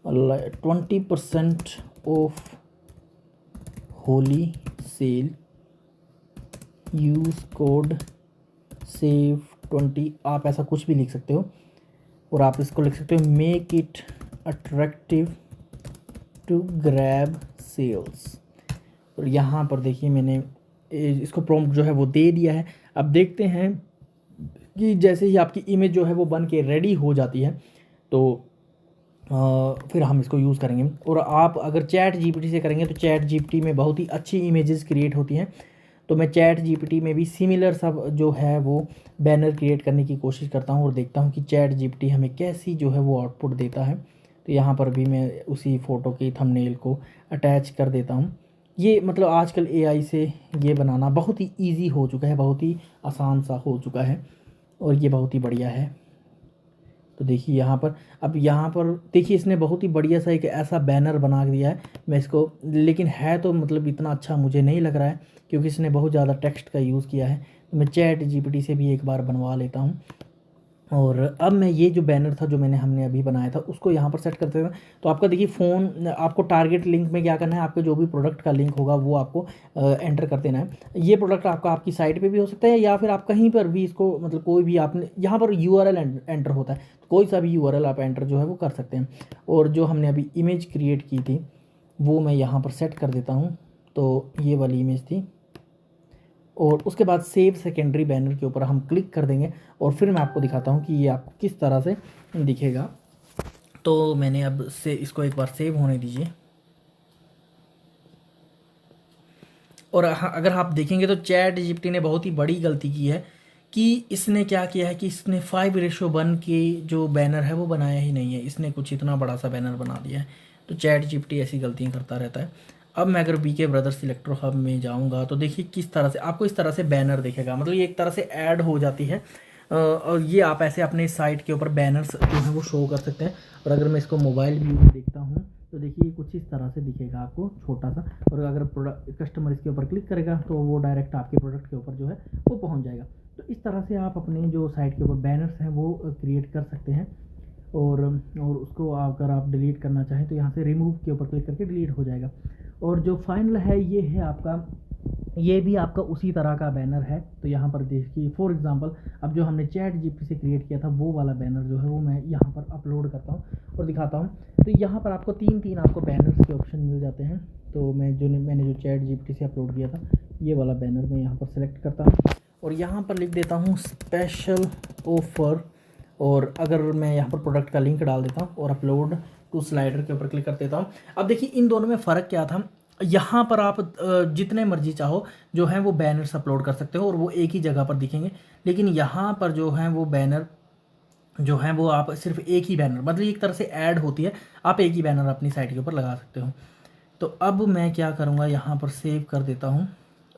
20% off Holi sale, use code save 20। आप ऐसा कुछ भी लिख सकते हो और आप इसको लिख सकते हो make it attractive to grab sales. और यहाँ पर देखिए मैंने इसको प्रॉम्प्ट जो है वो दे दिया है। अब देखते हैं कि जैसे ही आपकी इमेज जो है वो बन के रेडी हो जाती है तो फिर हम इसको यूज़ करेंगे। और आप अगर चैट जीपीटी से करेंगे तो चैट जीपीटी में बहुत ही अच्छी इमेजेस क्रिएट होती हैं। तो मैं चैट जीपीटी में भी सिमिलर सब जो है वो बैनर क्रिएट करने की कोशिश करता हूँ और देखता हूँ कि चैट जीपीटी हमें कैसी जो है वो आउटपुट देता है। तो यहाँ पर भी मैं उसी फ़ोटो की थंबनेल को अटैच कर देता हूँ। ये मतलब आजकल एआई से ये बनाना बहुत ही ईजी हो चुका है, बहुत ही आसान सा हो चुका है और ये बहुत ही बढ़िया है। तो देखिए यहाँ पर अब यहाँ पर देखिए इसने बहुत ही बढ़िया सा एक ऐसा बैनर बना दिया है। मैं इसको लेकिन है तो मतलब इतना अच्छा मुझे नहीं लग रहा है क्योंकि इसने बहुत ज़्यादा टेक्स्ट का यूज़ किया है। तो मैं चैट जीपीटी से भी एक बार बनवा लेता हूँ। और अब मैं ये जो बैनर था जो हमने अभी बनाया था उसको यहाँ पर सेट करते हैं। तो आपका देखिए फ़ोन आपको टारगेट लिंक में क्या करना है, आपके जो भी प्रोडक्ट का लिंक होगा वो आपको एंटर कर देना है। ये प्रोडक्ट आपकी साइट पे भी हो सकता है या फिर आप कहीं पर भी इसको मतलब कोई भी आपने यहाँ पर यूआरएल एंटर होता है, तो कोई सा भी यूआरएल आप एंटर जो है वो कर सकते हैं। और जो हमने अभी इमेज क्रिएट की थी वो मैं यहाँ पर सेट कर देता हूँ। तो ये वाली इमेज थी और उसके बाद सेव सेकेंडरी बैनर के ऊपर हम क्लिक कर देंगे और फिर मैं आपको दिखाता हूँ कि ये आपको किस तरह से दिखेगा। तो मैंने अब से इसको एक बार सेव होने दीजिए। और अगर आप देखेंगे तो चैट जीपीटी ने बहुत ही बड़ी गलती की है कि इसने क्या किया है कि इसने 5:1 के जो बैनर है वो बनाया ही नहीं है, इसने कुछ इतना बड़ा सा बैनर बना दिया है। तो चैट जीपीटी ऐसी गलतियाँ करता रहता है। अब मैं अगर बीके ब्रदर्स इलेक्ट्रो हब में जाऊंगा तो देखिए किस तरह से आपको इस तरह से बैनर दिखेगा, मतलब ये एक तरह से ऐड हो जाती है। और ये आप ऐसे अपने साइट के ऊपर बैनर्स जो है वो शो कर सकते हैं। और अगर मैं इसको मोबाइल व्यू में देखता हूँ तो देखिए कुछ इस तरह से दिखेगा आपको छोटा सा। और अगर प्रोडक्ट कस्टमर इसके ऊपर क्लिक करेगा तो वो डायरेक्ट आपके प्रोडक्ट के ऊपर जो है वो पहुँच जाएगा। तो इस तरह से आप अपने जो साइट के ऊपर बैनर्स हैं वो क्रिएट कर सकते हैं। और उसको अगर आप डिलीट करना चाहें तो यहाँ से रिमूव के ऊपर क्लिक करके डिलीट हो जाएगा। और जो फाइनल है ये है आपका, ये भी आपका उसी तरह का बैनर है। तो यहाँ पर देखिए फॉर एग्जांपल अब जो हमने चैट जीपीटी से क्रिएट किया था वो वाला बैनर जो है वो मैं यहाँ पर अपलोड करता हूँ और दिखाता हूँ। तो यहाँ पर आपको तीन आपको बैनर्स के ऑप्शन मिल जाते हैं। तो मैंने जो चैट जीपीटी से अपलोड किया था ये वाला बैनर मैं यहाँ पर सेलेक्ट करता हूँ और यहाँ पर लिख देता हूँ स्पेशल ऑफ़र। और अगर मैं यहाँ पर प्रोडक्ट का लिंक डाल देता हूँ और अपलोड टू स्लाइडर के ऊपर क्लिक कर देता हूँ। अब देखिए इन दोनों में फ़र्क क्या था, यहाँ पर आप जितने मर्जी चाहो जो है वो बैनर्स अपलोड कर सकते हो और वो एक ही जगह पर दिखेंगे। लेकिन यहाँ पर जो है वो बैनर जो है वो आप सिर्फ एक ही बैनर, मतलब एक तरह से ऐड होती है, आप एक ही बैनर अपनी साइट के ऊपर लगा सकते हो। तो अब मैं क्या करूँगा, यहाँ पर सेव कर देता हूँ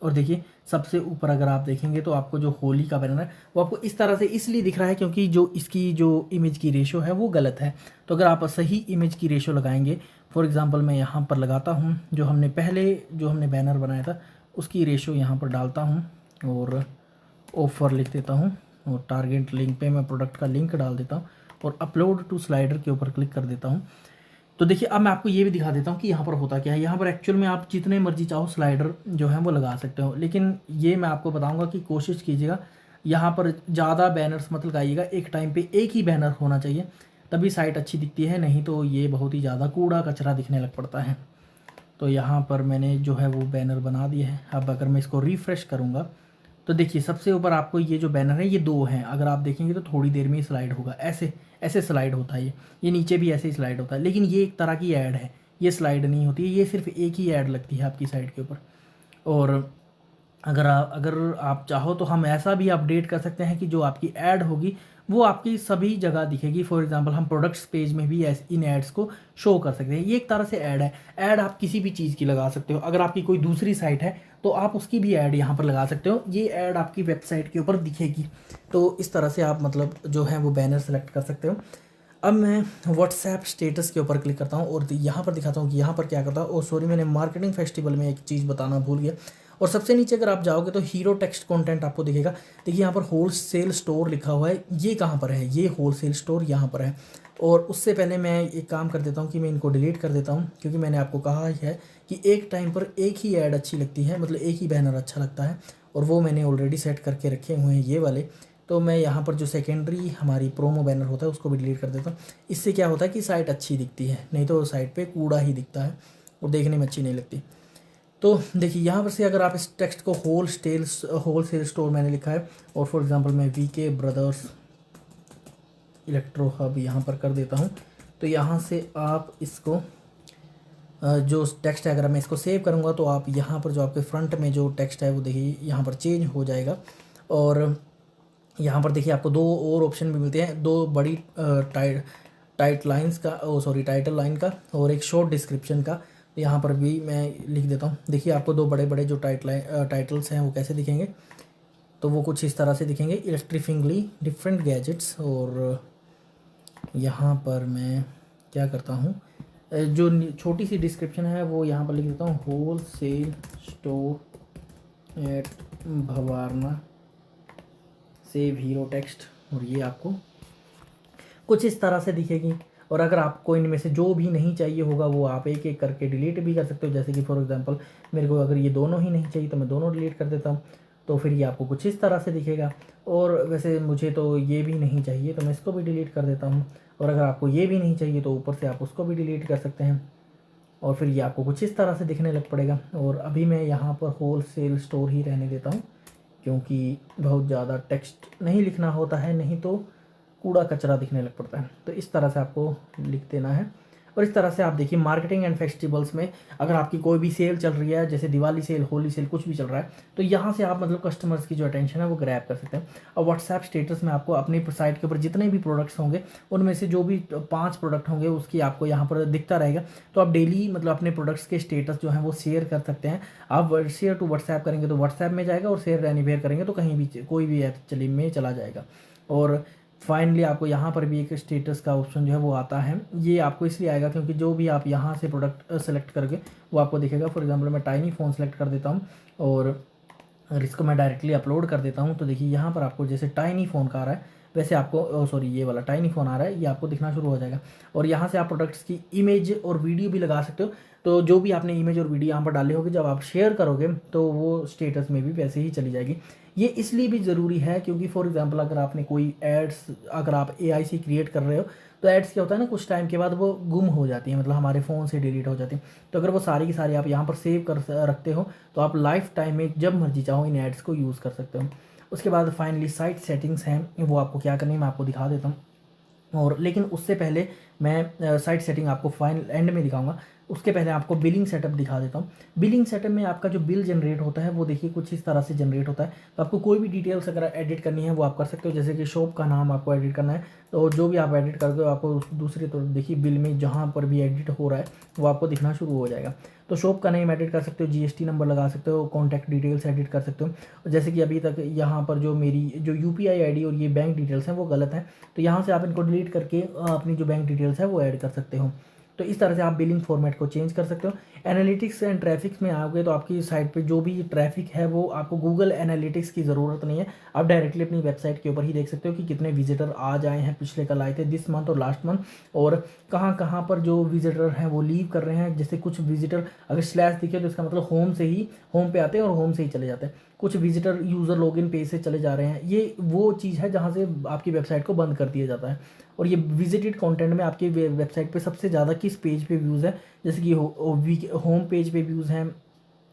और देखिए सबसे ऊपर अगर आप देखेंगे तो आपको जो होली का बैनर है वो आपको इस तरह से इसलिए दिख रहा है क्योंकि जो इसकी जो इमेज की रेशो है वो गलत है। तो अगर आप सही इमेज की रेशो लगाएंगे, फॉर एग्जांपल मैं यहाँ पर लगाता हूँ जो हमने बैनर बनाया था उसकी रेशो यहाँ पर डालता हूँ और ऑफ़र लिख देता हूँ और टारगेट लिंक पे मैं प्रोडक्ट का लिंक डाल देता हूँ और अपलोड टू स्लाइडर के ऊपर क्लिक कर देता हूँ। तो देखिए अब मैं आपको ये भी दिखा देता हूँ कि यहाँ पर होता क्या है। यहाँ पर एक्चुअल में आप जितने मर्जी चाहो स्लाइडर जो है वो लगा सकते हो, लेकिन ये मैं आपको बताऊँगा कि कोशिश कीजिएगा यहाँ पर ज़्यादा बैनर्स मत लगाइएगा, एक टाइम पे एक ही बैनर होना चाहिए तभी साइट अच्छी दिखती है, नहीं तो ये बहुत ही ज़्यादा कूड़ा कचरा दिखने लग पड़ता है। तो यहाँ पर मैंने जो है वो बैनर बना दिया है। अब अगर मैं इसको रिफ़्रेश करूँगा तो देखिए सबसे ऊपर आपको ये जो बैनर है ये दो हैं, अगर आप देखेंगे तो थोड़ी देर में ही स्लाइड होगा, ऐसे ऐसे स्लाइड होता है ये नीचे भी ऐसे ही स्लाइड होता है। लेकिन ये एक तरह की ऐड है, ये स्लाइड नहीं होती है, ये सिर्फ एक ही ऐड लगती है आपकी साइट के ऊपर। और अगर आप चाहो तो हम ऐसा भी अपडेट कर सकते हैं कि जो आपकी ऐड होगी वो आपकी सभी जगह दिखेगी। फॉर एग्जांपल हम प्रोडक्ट्स पेज में भी इन एड्स को शो कर सकते हैं। ये एक तरह से ऐड है, ऐड आप किसी भी चीज़ की लगा सकते हो। अगर आपकी कोई दूसरी साइट है तो आप उसकी भी ऐड यहाँ पर लगा सकते हो, ये ऐड आपकी वेबसाइट के ऊपर दिखेगी। तो इस तरह से आप मतलब जो है वो बैनर सेलेक्ट कर सकते हो। अब मैं व्हाट्सएप स्टेटस के ऊपर क्लिक करता हूँ और यहाँ पर दिखाता हूँ कि यहाँ पर क्या करता हूँ। और सॉरी, मैंने मार्केटिंग फेस्टिवल में एक चीज़ बताना भूल गया। और सबसे नीचे अगर आप जाओगे तो हीरो टेक्स्ट कंटेंट आपको दिखेगा। देखिए यहाँ पर होलसेल स्टोर लिखा हुआ है, ये कहाँ पर है, ये होलसेल स्टोर यहाँ पर है। और उससे पहले मैं एक काम कर देता हूँ कि मैं इनको डिलीट कर देता हूँ, क्योंकि मैंने आपको कहा है कि एक टाइम पर एक ही ऐड अच्छी लगती है, मतलब एक ही बैनर अच्छा लगता है, और वो मैंने ऑलरेडी सेट करके रखे हुए हैं ये वाले। तो मैं यहाँ पर जो सेकेंडरी हमारी प्रोमो बैनर होता है उसको भी डिलीट कर देता हूँ। इससे क्या होता है कि साइट अच्छी दिखती है, नहीं तो साइट पे कूड़ा ही दिखता है और देखने में अच्छी नहीं लगती। तो देखिए यहाँ पर से अगर आप इस टेक्स्ट को होलसेल स्टोर मैंने लिखा है, और फॉर एग्जांपल मैं वीके ब्रदर्स इलेक्ट्रो हब यहाँ पर कर देता हूँ। तो यहाँ से आप इसको जो टेक्स्ट है अगर मैं इसको सेव करूँगा तो आप यहाँ पर जो आपके फ्रंट में जो टेक्स्ट है वो देखिए यहाँ पर चेंज हो जाएगा। और यहाँ पर देखिए आपको दो और ऑप्शन भी मिलते हैं, दो बड़ी टाइटल लाइन का और एक शॉर्ट डिस्क्रिप्शन का। तो यहाँ पर भी मैं लिख देता हूँ। देखिए आपको दो बड़े बड़े जो टाइटल्स हैं वो कैसे दिखेंगे, तो वो कुछ इस तरह से दिखेंगे, इलेक्ट्रीफिंगली डिफरेंट गैजेट्स। और यहाँ पर मैं क्या करता हूँ, जो छोटी सी डिस्क्रिप्शन है वो यहाँ पर लिख देता हूँ, wholesale store at Bhawarna save hero text. और ये आपको कुछ इस तरह से दिखेगी। और अगर आपको इनमें से जो भी नहीं चाहिए होगा वो आप एक एक करके डिलीट भी कर सकते हो। जैसे कि फॉर एग्जांपल मेरे को अगर ये दोनों ही नहीं चाहिए तो मैं दोनों डिलीट कर देता हूँ, तो फिर ये आपको कुछ इस तरह से दिखेगा। और वैसे मुझे तो ये भी नहीं चाहिए तो मैं इसको भी डिलीट कर देता हूँ। और अगर आपको ये भी नहीं चाहिए तो ऊपर से आप उसको भी डिलीट कर सकते हैं, और फिर ये आपको कुछ इस तरह से दिखने लग पड़ेगा। और अभी मैं यहाँ पर होलसेल स्टोर ही रहने देता हूँ, क्योंकि बहुत ज़्यादा टेक्स्ट नहीं लिखना होता है, नहीं तो कूड़ा कचरा दिखने लग पड़ता है। तो इस तरह से आपको लिख देना है। और इस तरह से आप देखिए मार्केटिंग एंड फेस्टिवल्स में अगर आपकी कोई भी सेल चल रही है, जैसे दिवाली सेल, होली सेल, कुछ भी चल रहा है, तो यहाँ से आप मतलब कस्टमर्स की जो अटेंशन है वो ग्रैब कर सकते हैं। और व्हाट्सएप स्टेटस में आपको अपनी साइट के ऊपर जितने भी प्रोडक्ट्स होंगे उनमें से जो भी 5 प्रोडक्ट होंगे उसकी आपको यहाँ पर दिखता रहेगा। तो आप डेली मतलब अपने प्रोडक्ट्स के स्टेटस जो है वो शेयर कर सकते हैं। आप शेयर टू व्हाट्सएप करेंगे तो व्हाट्सएप में जाएगा, और शेयर एनीवेयर करेंगे तो कहीं भी कोई भी ऐप में चला जाएगा। और फाइनली आपको यहाँ पर भी एक स्टेटस का ऑप्शन जो है वो आता है। ये आपको इसलिए आएगा क्योंकि जो भी आप यहाँ से प्रोडक्ट सेलेक्ट करके वो आपको दिखेगा। फॉर एग्जांपल मैं टाइनी फ़ोन सेलेक्ट कर देता हूँ और इसको मैं डायरेक्टली अपलोड कर देता हूँ। तो देखिए यहाँ पर आपको जैसे टाइनी फ़ोन का आ रहा है, वैसे आपको सॉरी ये वाला टाइनी फ़ोन आ रहा है, ये आपको दिखना शुरू हो जाएगा। और यहाँ से आप प्रोडक्ट्स की इमेज और वीडियो भी लगा सकते हो। तो जो भी आपने इमेज और वीडियो यहाँ पर डाली होगी, जब आप शेयर करोगे तो वो स्टेटस में भी वैसे ही चली जाएगी। ये इसलिए भी ज़रूरी है क्योंकि फॉर एग्जांपल अगर आपने कोई एड्स अगर आप एआई से क्रिएट कर रहे हो, तो एड्स क्या होता है ना, कुछ टाइम के बाद वो गुम हो जाती हैं, मतलब हमारे फ़ोन से डिलीट हो जाती हैं। तो अगर वो सारी की सारी आप यहाँ पर सेव कर रखते हो, तो आप लाइफ टाइम में जब मर्जी चाहो इन एड्स को यूज़ कर सकते हो। उसके बाद फाइनली साइट सेटिंग्स हैं, वो आपको क्या करनी है मैं आपको दिखा देता हूँ। और लेकिन उससे पहले मैं साइट सेटिंग आपको फाइनल एंड में दिखाऊंगा। उसके पहले आपको बिलिंग सेटअप दिखा देता हूँ। बिलिंग सेटअप में आपका जो बिल जनरेट होता है वो देखिए कुछ इस तरह से जनरेट होता है। तो आपको कोई भी डिटेल्स अगर एडिट करनी है वो आप कर सकते हो, जैसे कि शॉप का नाम आपको एडिट करना है, तो जो भी आप एडिट करते हो आपको दूसरी तरफ देखिए बिल में जहाँ पर भी एडिट हो रहा है वो आपको दिखना शुरू हो जाएगा। तो शॉप का नेम एडिट कर सकते हो, जीएसटी नंबर लगा सकते हो, कॉन्टैक्ट डिटेल्स एडिट कर सकते हो। जैसे कि अभी तक यहाँ पर जो मेरी जो यूपीआई आईडी और ये बैंक डिटेल्स हैं वो गलत हैं, तो यहाँ से आप इनको डिलीट करके अपनी जो बैंक डिटेल्स है वो ऐड कर सकते हो। तो इस तरह से आप बिलिंग फॉर्मेट को चेंज कर सकते हो। एनालिटिक्स एंड ट्रैफिक्स में आओगे तो आपकी साइट पे जो भी ट्रैफिक है वो आपको गूगल एनालिटिक्स की ज़रूरत नहीं है, आप डायरेक्टली अपनी वेबसाइट के ऊपर ही देख सकते हो कि कितने विजिटर आज आए हैं, पिछले कल आए थे, दिस मंथ और लास्ट मंथ, और कहाँ कहाँ पर जो विजिटर हैं वो लीव कर रहे हैं। जैसे कुछ विजिटर अगर स्लैश दिखे तो इसका मतलब होम से ही होम पे आते हैं और होम से ही चले जाते हैं। कुछ विजिटर यूज़र लॉगिन पेज से चले जा रहे हैं, ये वो चीज़ है जहाँ से आपकी वेबसाइट को बंद कर दिया जाता है। और ये विजिटेड कंटेंट में आपकी वेबसाइट पे सबसे ज़्यादा किस पेज पे व्यूज़ है, जैसे कि होम पेज पे व्यूज़ हैं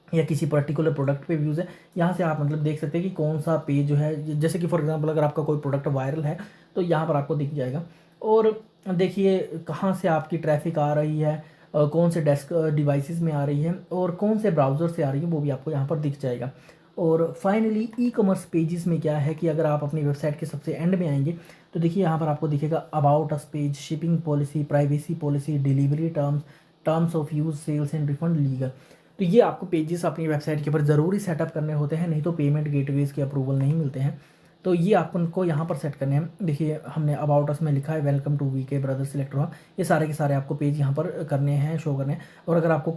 या किसी पर्टिकुलर प्रोडक्ट पे व्यूज़ है। यहाँ से आप मतलब देख सकते हैं कि कौन सा पेज जो है, जैसे कि फॉर एग्जांपल अगर आपका कोई प्रोडक्ट वायरल है तो यहाँ पर आपको दिख जाएगा। और देखिए कहाँ से आपकी ट्रैफिक आ रही है, कौन से डेस्क डिवाइसेस में आ रही है और कौन से ब्राउज़र से आ रही है, वो भी आपको यहाँ पर दिख जाएगा। और फाइनली ई कॉमर्स पेजेस में क्या है कि अगर आप अपनी वेबसाइट के सबसे एंड में आएंगे तो देखिए यहाँ पर आपको दिखेगा about us page, shipping policy, privacy policy, delivery terms, terms of use, sales and refund, legal. तो ये आपको पेजेस अपनी वेबसाइट के ऊपर ज़रूरी सेटअप करने होते हैं, नहीं तो पेमेंट गेटवेज के अप्रूवल नहीं मिलते हैं। तो ये आप उनको यहाँ पर सेट करने हैं। देखिए हमने अबाउट अस में लिखा है welcome to VK brothers electron, ये सारे के सारे आपको पेज यहाँ पर करने हैं, शो करने हैं। और अगर आपको